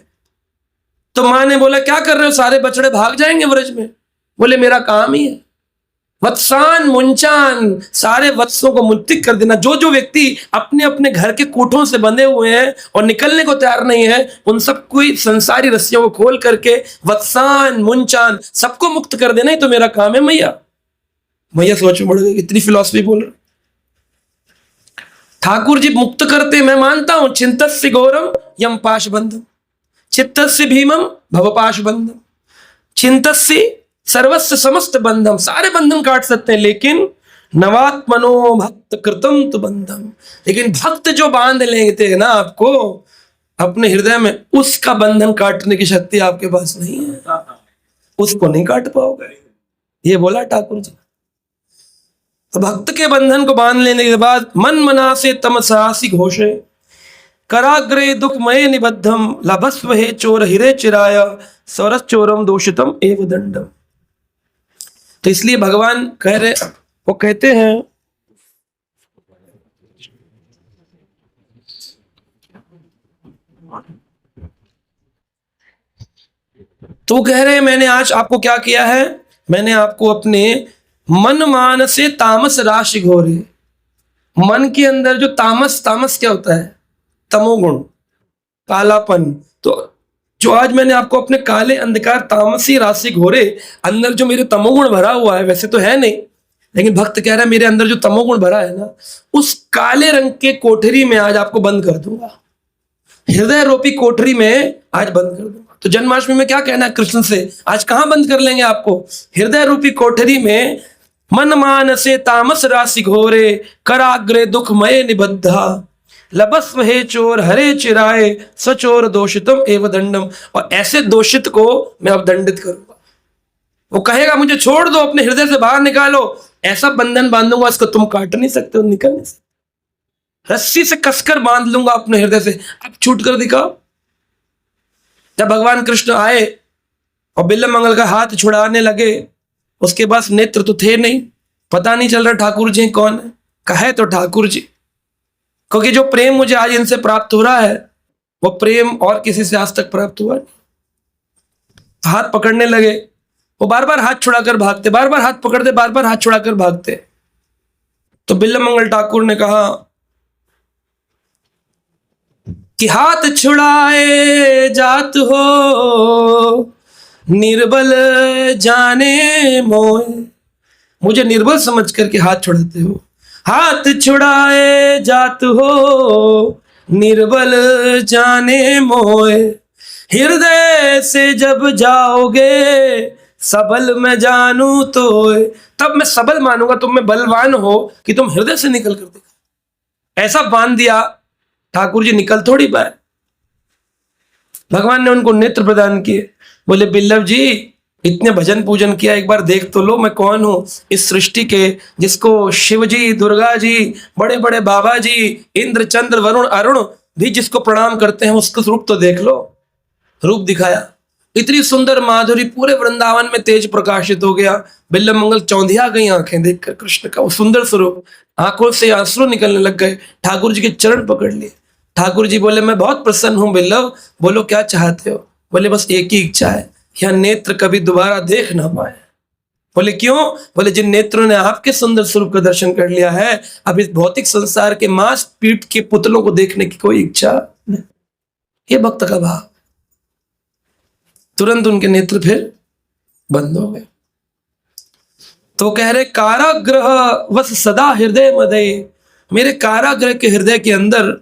तो मां ने बोला क्या कर रहे हो, सारे बछड़े भाग जाएंगे व्रज में। बोले मेरा काम ही है। वत्सान मुंचान, सारे वत्सों को मुक्तिक कर देना। जो जो व्यक्ति अपने अपने घर के कोठों से बंधे हुए हैं और निकलने को तैयार नहीं है, उन सबको संसारी रस्सियों को खोल करके वत्सान मुंचान सबको मुक्त कर देना ही तो मेरा काम है। मैया मैया सोच में बढ़ गई, इतनी फिलॉसफी बोल रहे। ठाकुर जी मुक्त करते, मैं मानता हूं। चिंतस्य घोरम यम पाश बंधम, चित्तस्य भीमम भव पाश बंधम, चिंतस्य सर्वस्व समस्त बंधम, सारे बंधन काट सकते हैं। लेकिन नवात्मनो भक्त कृतम तु बंधम, लेकिन भक्त जो बांध लेते हैं ना आपको अपने हृदय में, उसका बंधन काटने की शक्ति आपके पास नहीं है, उसको नहीं काट पाओगे। ये बोला ठाकुर जी। तो भक्त के बंधन को बांध लेने के बाद मन मना से तम साहसी घोषे, कराग्रे दुखमय निबद्धम, लभस्व हे चोर हिरे चिराय, सरस चोरम दोषितम एव दंडम। तो इसलिए भगवान कह रहे, वो कहते हैं तो वो कह रहे हैं मैंने आज आपको क्या किया है, मैंने आपको अपने मन मान से तामस राशि घोरे। मन के अंदर जो तामस, तामस क्या होता है, तमोगुण, कालापन। तो जो आज मैंने आपको अपने काले अंधकार तामसी राशि घोरे, अंदर जो मेरे तमोगुण भरा हुआ है, वैसे तो है नहीं, लेकिन भक्त कह रहा है मेरे अंदर जो तमोगुण भरा है ना, उस काले रंग के कोठरी में आज आपको बंद कर दूंगा। हृदय रूपी कोठरी में आज बंद कर दूंगा। तो जन्माष्टमी में क्या कहना है कृष्ण से, आज कहां बंद कर लेंगे आपको, हृदय रूपी कोठरी में। मन मान से तामस राशि घोरे, कराग्रे दुखमय निबद्धा, लबस्व हे चोर हरे चिराए, सचोर दोषितम एव दंडम। और ऐसे दोषित को मैं अब दंडित करूंगा। वो कहेगा मुझे छोड़ दो, अपने हृदय से बाहर निकालो, ऐसा बंधन बांधूंगा इसको तुम काट नहीं सकते हो, निकल नहीं सकते। रस्सी से कसकर बांध लूंगा अपने हृदय से, अब छूट कर दिखाओ। जब भगवान कृष्ण आए और बिल्वमंगल का हाथ छुड़ाने लगे, उसके पास नेत्र तो थे नहीं, पता नहीं चल रहा ठाकुर जी कौन है। कहे तो ठाकुर जी, क्योंकि जो प्रेम मुझे आज इनसे प्राप्त हो रहा है वो प्रेम और किसी से आज तक प्राप्त हुआ नहीं। हाथ पकड़ने लगे, वो बार बार हाथ छुड़ाकर भागते, बार बार हाथ पकड़ते, बार बार हाथ छुड़ाकर भागते। तो बिल्वमंगल ठाकुर ने कहा कि हाथ छुड़ाए जात हो, निर्बल जाने मोय। मुझे निर्बल समझ करके हाथ छुड़ाते हो, हाथ छुड़ाए जात हो, निर्बल जाने मोय। हृदय से जब जाओगे, सबल मैं जानू तो, तब मैं सबल मानूंगा, तुम में बलवान हो कि तुम हृदय से निकल कर देखो। ऐसा बांध दिया ठाकुर जी, निकल थोड़ी पाए। भगवान ने उनको नेत्र प्रदान किए, बोले बिल्लव जी इतने भजन पूजन किया, एक बार देख तो लो मैं कौन हूं इस सृष्टि के, जिसको शिव जी, दुर्गा जी, बड़े बड़े बाबा जी, इंद्र चंद्र वरुण अरुण भी जिसको प्रणाम करते हैं, उसका रूप तो देख लो। रूप दिखाया, इतनी सुंदर माधुरी, पूरे वृंदावन में तेज प्रकाशित हो गया। बिल्वमंगल चौंधिया गई आंखें देखकर कृष्ण का वो सुंदर स्वरूप, आंखों से आंसू निकलने लग गए। ठाकुर जी के चरण पकड़ लिए। ठाकुर जी बोले मैं बहुत प्रसन्न हूं बिल्लव, बोलो क्या चाहते हो। बोले बस एक ही इच्छा है, यह नेत्र कभी दोबारा देख ना पाए। बोले क्यों। बोले जिन नेत्रों ने आपके सुंदर स्वरूप का दर्शन कर लिया है, अब इस भौतिक संसार के मांस पीठ के पुतलों को देखने की कोई इच्छा नहीं। ये भक्त का भाव। तुरंत उनके नेत्र फिर बंद हो गए। तो कह रहे कारागृह वस सदा हृदय मदय, मेरे कारागृह के हृदय के अंदर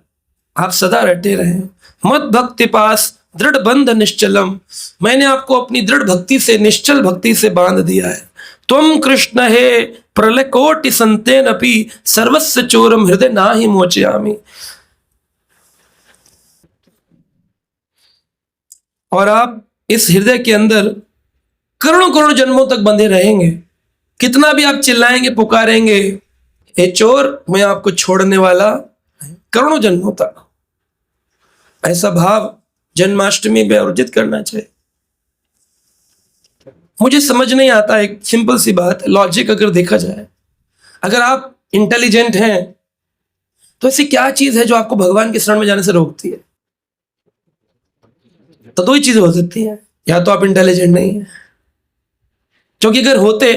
आप सदा रटे रहे। मत भक्ति पास दृढ़ बंध निश्चलम, मैंने आपको अपनी दृढ़ भक्ति से, निश्चल भक्ति से बांध दिया है। तुम कृष्ण हे प्रलय कोटि संतेन अपि, सर्वस्व चोरम हृदय ना ही मोचयामि। और आप इस हृदय के अंदर करोड़ों करोड़ जन्मों तक बंधे रहेंगे। कितना भी आप चिल्लाएंगे, पुकारेंगे, ए चोर मैं आपको छोड़ने वाला, करोड़ों जन्मों तक। ऐसा भाव जन्माष्टमी में अर्जित करना चाहिए। मुझे समझ नहीं आता, एक सिंपल सी बात, लॉजिक अगर देखा जाए, अगर आप इंटेलिजेंट हैं तो ऐसी क्या चीज है जो आपको भगवान के शरण में जाने से रोकती है? तो दो ही चीजें हो सकती हैं, या तो आप इंटेलिजेंट नहीं है, क्योंकि अगर होते,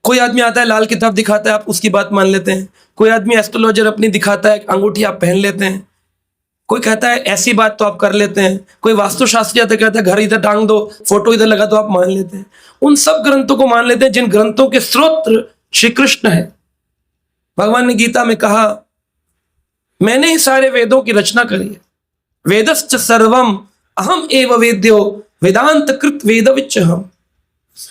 कोई आदमी आता है लाल किताब दिखाता है, आप उसकी बात मान लेते हैं। कोई आदमी एस्ट्रोलॉजर अपनी दिखाता है, अंगूठी आप पहन लेते हैं। कोई कहता है ऐसी बात तो आप कर लेते हैं। कोई वास्तुशास्त्री आता है, कहता है घर इधर टांग दो, फोटो इधर लगा, तो आप मान लेते हैं। उन सब ग्रंथों को मान लेते हैं जिन ग्रंथों के स्रोत श्री कृष्ण है। भगवान ने गीता में कहा, मैंने ही सारे वेदों की रचना करी है। वेदश्च सर्वम अहम एव वेद्यो वेदांत कृत वेदविच्च हम।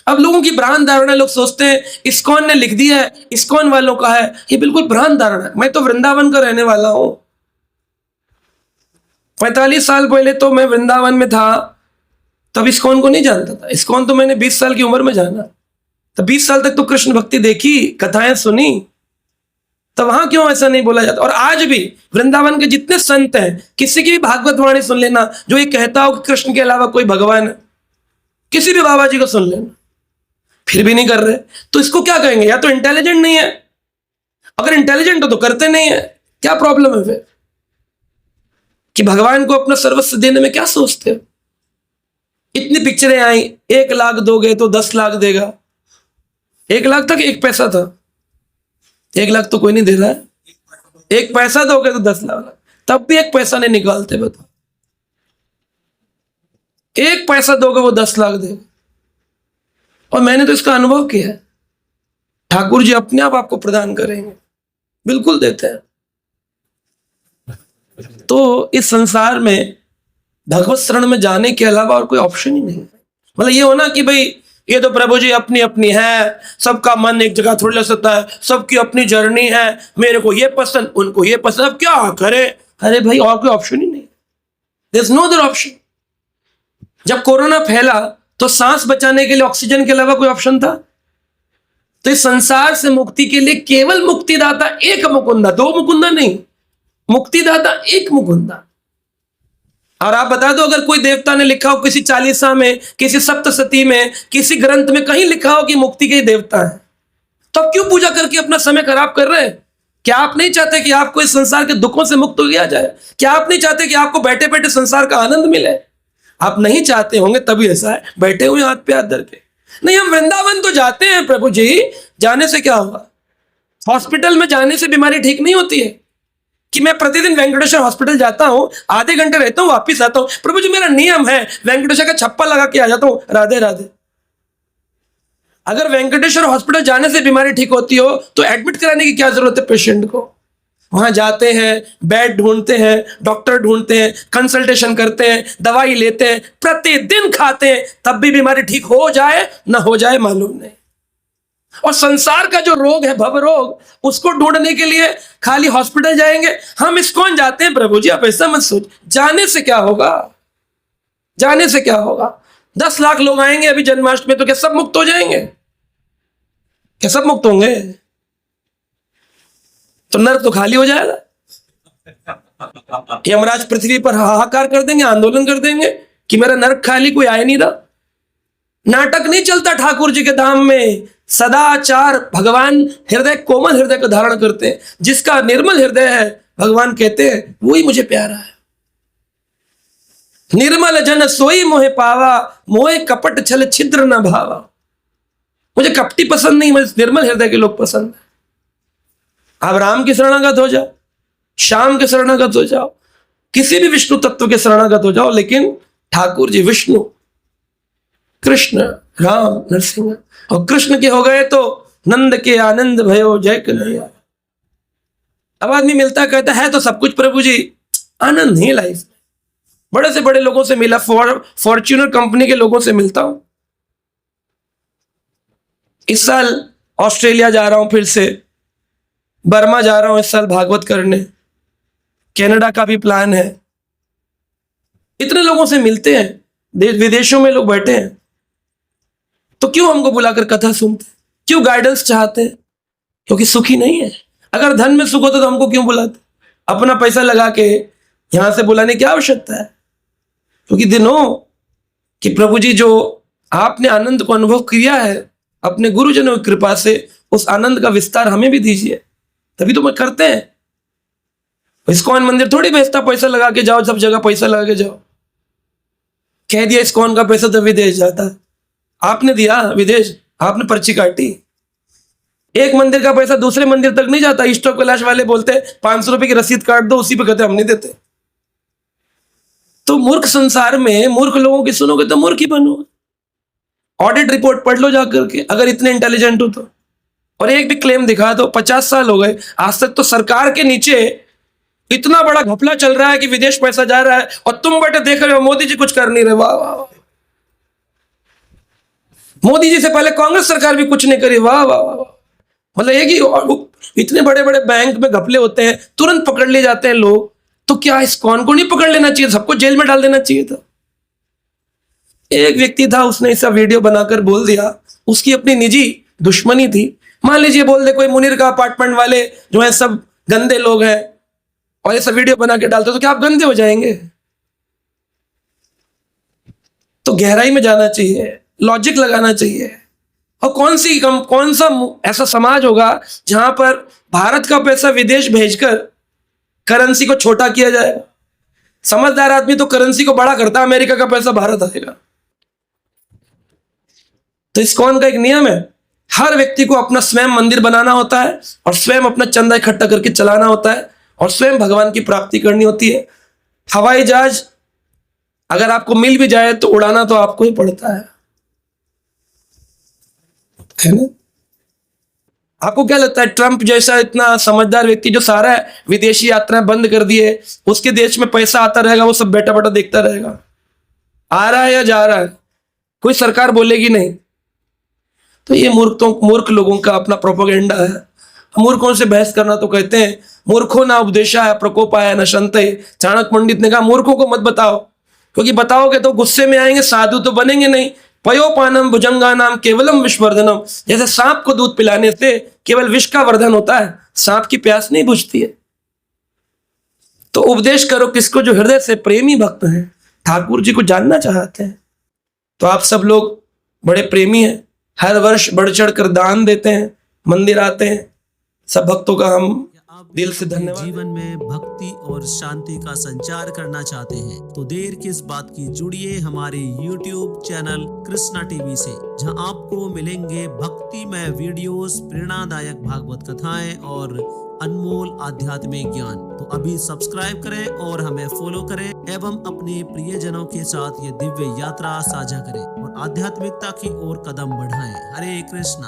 अब लोगों की भ्रांत धारणा, लोग सोचते हैं इस्कॉन ने लिख दिया है, इस्कॉन वालों का है। ये बिल्कुल भ्रांत धारणा है। मैं तो वृंदावन का रहने वाला हूं। 45 साल पहले तो मैं वृंदावन में था, तब इस्कॉन को नहीं जानता था। इस्कॉन तो मैंने 20 साल की उम्र में जाना। तो 20 साल तक तो कृष्ण भक्ति देखी, कथाएं सुनी, तो वहां क्यों ऐसा नहीं बोला जाता? और आज भी वृंदावन के जितने संत हैं, किसी की भी भागवत वाणी सुन लेना जो ये कहता हो कि कृष्ण के अलावा कोई भगवान है, किसी भी बाबा जी को सुन लेना, फिर भी नहीं कर रहे। तो इसको क्या कहेंगे? या तो इंटेलिजेंट नहीं है, अगर इंटेलिजेंट हो तो करते नहीं है। क्या प्रॉब्लम है फिर कि भगवान को अपना सर्वस्व देने में क्या सोचते हो? इतनी पिक्चरें आई, 1 लाख दोगे तो 10 लाख देगा। 1 लाख तक 1 पैसा था, 1 लाख तो कोई नहीं दे रहा है। 1 पैसा दोगे तो 10 लाख, तब भी 1 पैसा नहीं निकालते। बताओ, 1 पैसा दोगे वो 10 लाख देगा। और मैंने तो इसका अनुभव किया है। ठाकुर जी अपने आप आपको प्रदान करेंगे, बिल्कुल देते हैं। तो इस संसार में भगवत शरण में जाने के अलावा और कोई ऑप्शन ही नहीं है। मतलब ये होना कि भाई ये तो प्रभु जी अपनी अपनी है, सबका मन एक जगह थोड़ी लग सकता है, सबकी अपनी जर्नी है, मेरे को ये पसंद, उनको ये पसंद, अब क्या करे? अरे भाई, और कोई ऑप्शन ही नहीं, there is no other option. जब कोरोना फैला तो सांस बचाने के लिए ऑक्सीजन के अलावा कोई ऑप्शन था? तो इस संसार से मुक्ति के लिए केवल मुक्तिदाता एक मुकुंदा, 2 मुकुंदा नहीं, मुक्तिदाता एक मुकुंदा। और आप बता दो, अगर कोई देवता ने लिखा हो किसी चालीसा में, किसी सप्तशती में, किसी ग्रंथ में कहीं लिखा हो कि मुक्ति के देवता है, तो आप क्यों पूजा करके अपना समय खराब कर रहे हैं? क्या आप नहीं चाहते कि आपको इस संसार के दुखों से मुक्त किया जाए? क्या आप नहीं चाहते कि आपको बैठे बैठे संसार का आनंद मिले? आप नहीं चाहते होंगे तभी ऐसा है, बैठे हुए हाथ पे हाथ धर के। नहीं, हम वृंदावन तो जाते हैं प्रभु जी, जाने से क्या होगा? हॉस्पिटल में जाने से बीमारी ठीक नहीं होती है कि मैं प्रतिदिन वेंकटेश्वर हॉस्पिटल जाता हूं, आधे घंटे रहता हूं, वापिस आता हूं। प्रभु जी मेरा नियम है, वेंकटेश्वर का छप्पा लगा के आ जाता हूं, राधे राधे। अगर वेंकटेश्वर हॉस्पिटल जाने से बीमारी ठीक होती हो तो एडमिट कराने की क्या जरूरत है पेशेंट को? वहां जाते हैं, बेड ढूंढते हैं, डॉक्टर ढूंढते हैं, कंसल्टेशन करते हैं, दवाई लेते हैं, प्रतिदिन खाते हैं, तब भी बीमारी ठीक हो जाए ना हो जाए मालूम नहीं। और संसार का जो रोग है, भव रोग, उसको ढूंढने के लिए खाली हॉस्पिटल जाएंगे। हम इस्कॉन जाते हैं प्रभु जी, आप ऐसा मत सोच। जाने से क्या होगा? जाने से क्या होगा? 10 लाख लोग आएंगे अभी जन्माष्टमी, तो क्या सब मुक्त हो जाएंगे? क्या सब मुक्त होंगे? तो नर्क तो खाली हो जाएगा। यमराज पृथ्वी पर हाहाकार कर देंगे, आंदोलन कर देंगे कि मेरा नर्क खाली, कोई आए नहीं रहा। नाटक नहीं चलता ठाकुर जी के धाम में। सदाचार, भगवान हृदय, कोमल हृदय को धारण करते हैं। जिसका निर्मल हृदय है, भगवान कहते हैं वही मुझे प्यारा है। निर्मल जन सोई मोहे पावा, मोहे कपट छल छिद्र न भावा। मुझे कपटी पसंद नहीं, मुझे निर्मल हृदय के लोग पसंद है। आप राम की शरणागत हो जाओ, श्याम के शरणागत हो जाओ, किसी भी विष्णु तत्व के शरणागत हो जाओ, लेकिन ठाकुर जी विष्णु, कृष्ण, राम, नरसिंह, और कृष्ण के हो गए तो नंद के आनंद भयो जय कन्हैया। अब आदमी मिलता कहता है तो सब कुछ प्रभु जी, आनंद नहीं लाइफ में। बड़े से बड़े लोगों से मिला, फॉर्च्यूनर कंपनी के लोगों से मिलता हूं। इस साल ऑस्ट्रेलिया जा रहा हूं, फिर से बर्मा जा रहा हूं इस साल भागवत करने, कनाडा का भी प्लान है। इतने लोगों से मिलते हैं, विदेशों में लोग बैठे हैं, तो क्यों हमको बुलाकर कथा सुनते हैं? क्यों गाइडेंस चाहते हैं? क्योंकि सुखी नहीं है। अगर धन में सुख होता तो हमको क्यों बुलाते? अपना पैसा लगा के यहां से बुलाने की आवश्यकता है? क्योंकि दिनों कि प्रभु जी जो आपने आनंद को अनुभव किया है अपने गुरुजनों की कृपा से, उस आनंद का विस्तार हमें भी दीजिए, तभी तो मैं करते हैं। इस्कॉन मंदिर थोड़ी बेचता पैसा लगा के जाओ, सब जगह पैसा लगा के जाओ। कह दिया इस्कॉन का पैसा तो विदेश जाता है, आपने दिया विदेश, आपने पर्ची काटी। एक मंदिर का पैसा दूसरे मंदिर तक नहीं जाता। ईश्वर कैलाश वाले बोलते 500 रुपए की रसीद काट दो, उसी पे कहते हम नहीं देते। तो मूर्ख संसार में मूर्ख लोगों की सुनोगे तो मूर्ख ही बनो। ऑडिट रिपोर्ट पढ़ लो जाकर के, अगर इतने इंटेलिजेंट हो तो। और एक भी क्लेम दिखा दो, 50 साल हो गए आज तक तो सरकार के नीचे इतना बड़ा घपला चल रहा है कि विदेश पैसा जा रहा है और तुम बैठे देख रहे हो, मोदी जी कुछ कर नहीं रहे। वाह वाह वाह। मोदी जी से पहले कांग्रेस सरकार भी कुछ नहीं करी। वाह वाह वाह। मतलब एक ही इतने बड़े बड़े बैंक में घपले होते हैं, तुरंत पकड़ लिए जाते हैं लोग। तो क्या इस्कॉन को नहीं पकड़ लेना चाहिए? सबको जेल में डाल देना चाहिए था। एक व्यक्ति था, उसने ऐसा वीडियो बनाकर बोल दिया, उसकी अपनी निजी दुश्मनी थी। मान लीजिए बोल दे कोई मुनीर का अपार्टमेंट वाले जो है सब गंदे लोग हैं और ऐसा वीडियो बना के डालते, तो क्या आप गंदे हो जाएंगे? तो गहराई में जाना चाहिए, लॉजिक लगाना चाहिए। और कौन सा ऐसा समाज होगा जहां पर भारत का पैसा विदेश भेजकर करेंसी को छोटा किया जाएगा? समझदार आदमी तो करेंसी को बड़ा करता है, अमेरिका का पैसा भारत आएगा। तो इस्कॉन का एक नियम है, हर व्यक्ति को अपना स्वयं मंदिर बनाना होता है और स्वयं अपना चंदा इकट्ठा करके चलाना होता है और स्वयं भगवान की प्राप्ति करनी होती है। हवाई जहाज अगर आपको मिल भी जाए तो उड़ाना तो आपको ही पड़ता है ना? आपको क्या लगता है ट्रंप जैसा इतना समझदार व्यक्ति जो सारा विदेशी यात्राएं बंद कर दिए, उसके देश में पैसा आता रहेगा, वो सब बेटा बेटा देखता रहेगा, आ रहा है या जा रहा है, कोई सरकार बोलेगी नहीं? तो ये मूर्ख लोगों का अपना प्रोपेगेंडा है। मूर्खों से बहस करना तो कहते हैं मूर्खों ना उपदेशा है प्रकोपाय न शंते। चाणक्य पंडित ने कहा मूर्खों को मत बताओ, क्योंकि बताओगे तो गुस्से में आएंगे, साधु तो बनेंगे नहीं। पयोपानम भुजंगा नाम केवलम विषवर्धनम। जैसे सांप को दूध पिलाने से केवल विष का वर्धन होता है, सांप की प्यास नहीं बुझती है। तो उपदेश करो किसको? जो हृदय से प्रेमी भक्त हैं, ठाकुर जी को जानना चाहते हैं। तो आप सब लोग बड़े प्रेमी हैं, हर वर्ष बढ़ चढ़ कर दान देते हैं, मंदिर आते हैं। सब भक्तों का हम दिल से धन्यवाद। जीवन में भक्ति और शांति का संचार करना चाहते हैं तो देर किस बात की, जुड़िए हमारे YouTube चैनल कृष्णा टीवी से, जहां आपको मिलेंगे भक्तिमय वीडियोस, प्रेरणादायक भागवत कथाएं और अनमोल आध्यात्मिक ज्ञान। तो अभी सब्सक्राइब करें और हमें फॉलो करें एवं अपने प्रियजनों के साथ ये दिव्य यात्रा साझा करें और आध्यात्मिकता की ओर कदम बढ़ाएं। हरे कृष्णा।